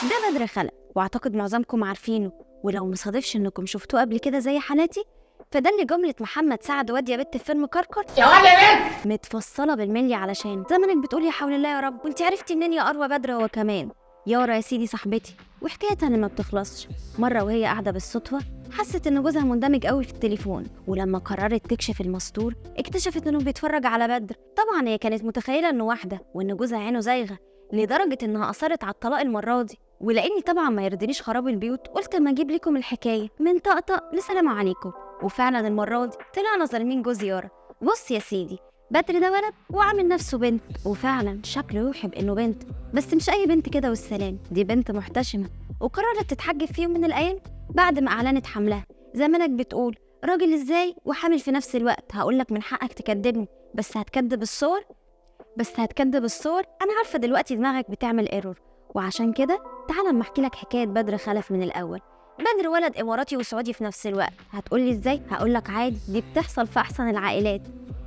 ده بدر خلق، واعتقد معظمكم عارفينه، ولو مصادفش انكم شفتوه قبل كده زي حالاتي فده اللي جملة محمد سعد واد يا بت في فيلم كركر يا واد يا بنت متفصلة بالملي علشان زمنك بتقول يا حول الله يا رب، وانت عرفتي منين يا أروى بدر؟ هو كمان يارا يا سيدي صاحبتي، وحكايتها اللي ما بتخلصش. مرة وهي قاعدة بالصدفة حست ان جوزها مندمج قوي في التليفون، ولما قررت تكشف المستور اكتشفت انه بيتفرج على بدر. طبعا هي كانت متخيلة انه واحدة وان جوزها عينه زايغة، لدرجة انها اصرت على الطلاق المرة دي. ولاني طبعا ما يرضينيش خراب البيوت قلت اما اجيب لكم الحكاية من طقطق لسلام عليكم. وفعلا المرة دي طلعنا ظالمين جوز يارا. بص يا سيدي، بدر ده ولد وعامل نفسه بنت، وفعلا شكله يوحي بانه بنت، بس مش اي بنت كده والسلام، دي بنت محتشمه وقررت تتحجب في يوم من الايام بعد ما اعلنت حملها. زمانك بتقول راجل ازاي وحامل في نفس الوقت؟ هقولك من حقك تكدبني، بس هتكدب الصور. انا عارفه دلوقتي دماغك بتعمل ايرور، وعشان كده تعال اما احكي لك حكايه بدر خلف من الاول. بدر ولد اماراتي وسعودي في نفس الوقت. هتقولي ازاي؟ هقولك عادي، دي بتحصل في احسن العائلات.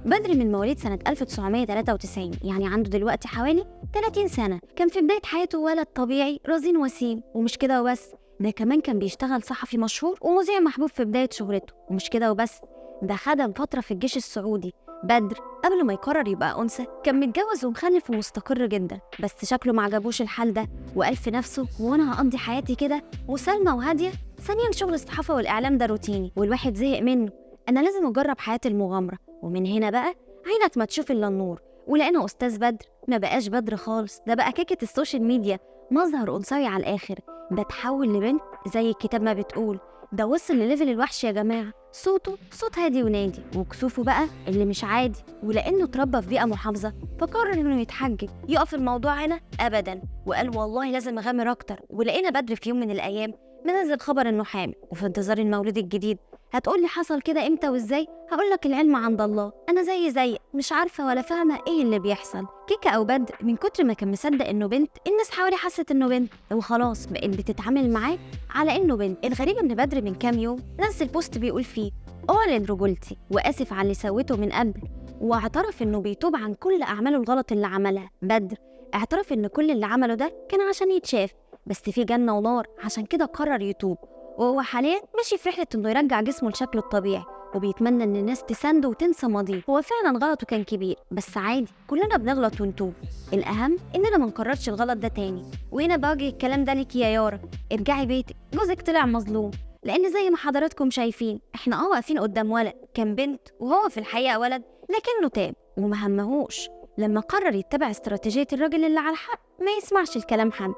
بدر من مواليد سنة 1993، يعني عنده دلوقتي حوالي 30 سنة. كان في بداية حياته ولد طبيعي رزين وسيم، ومش كده وبس، ده كمان كان بيشتغل صحفي مشهور ومذيع محبوب في بداية شهرته. ومش كده وبس، ده خدم فترة في الجيش السعودي. بدر قبل ما يقرر يبقى أنثى كان متجوز ومخلف ومستقر جدا، بس شكله ما عجبوش الحال ده وقال في نفسه وانا هقضي حياتي كده وسلمى وهادية. ثانيا شغل الصحافة والإعلام ده روتيني والواحد زهق منه، أنا لازم أجرب حياة المغامرة. ومن هنا بقى عينك ما تشوف إلا النور، ولقينا أستاذ بدر ما بقاش بدر خالص، ده بقى كيكة السوشيال ميديا، مظهر أنثوي على الآخر. ده تحول لبنت زي الكتاب ما بتقول، ده وصل لليفل الوحش يا جماعة. صوته صوت هادي ونادي، وكسوفه بقى اللي مش عادي. ولأنه اتربى في بيئة محافظة فقرر إنه يتحجج. يقف الموضوع هنا أبدا، وقال والله لازم أغامر أكتر. ولقينا بدر في يوم من الأيام منزل خبر إنه حامل وفي انتظار المولود الجديد. هتقولي حصل كده امتى وازاي؟ هقولك العلم عند الله، انا زي مش عارفه ولا فاهمه ايه اللي بيحصل. كيكا او بدر من كتر ما كان مصدق انه بنت، الناس حوالي حست انه بنت وخلاص بقت بتتعامل معاه على انه بنت. الغريب ان بدر من كام يوم نزل بوست بيقول فيه اعلن رجولتي واسف على اللي سويته من قبل، واعترف انه بيتوب عن كل اعماله الغلط اللي عملها. بدر اعترف ان كل اللي عمله ده كان عشان يتشاف، بس في جنه ونار، عشان كده قرر يتوب. وهو حاليا ماشي في رحلة انه يرجع جسمه لشكله الطبيعي، وبيتمنى ان الناس تسانده وتنسى ماضيه. هو فعلا غلطه كان كبير، بس عادي كلنا بنغلط ونتوب، الاهم اننا ما نكررش الغلط ده تاني. وهنا بوجه الكلام ده ليكي يا يارا، ارجعي بيتك، جوزك طلع مظلوم. لان زي ما حضراتكم شايفين احنا واقفين قدام ولد كان بنت وهو في الحقيقة ولد، لكنه تاب وما همهوش لما قرر يتبع استراتيجية الراجل اللي على الحق ما يسمعش الكلام حد.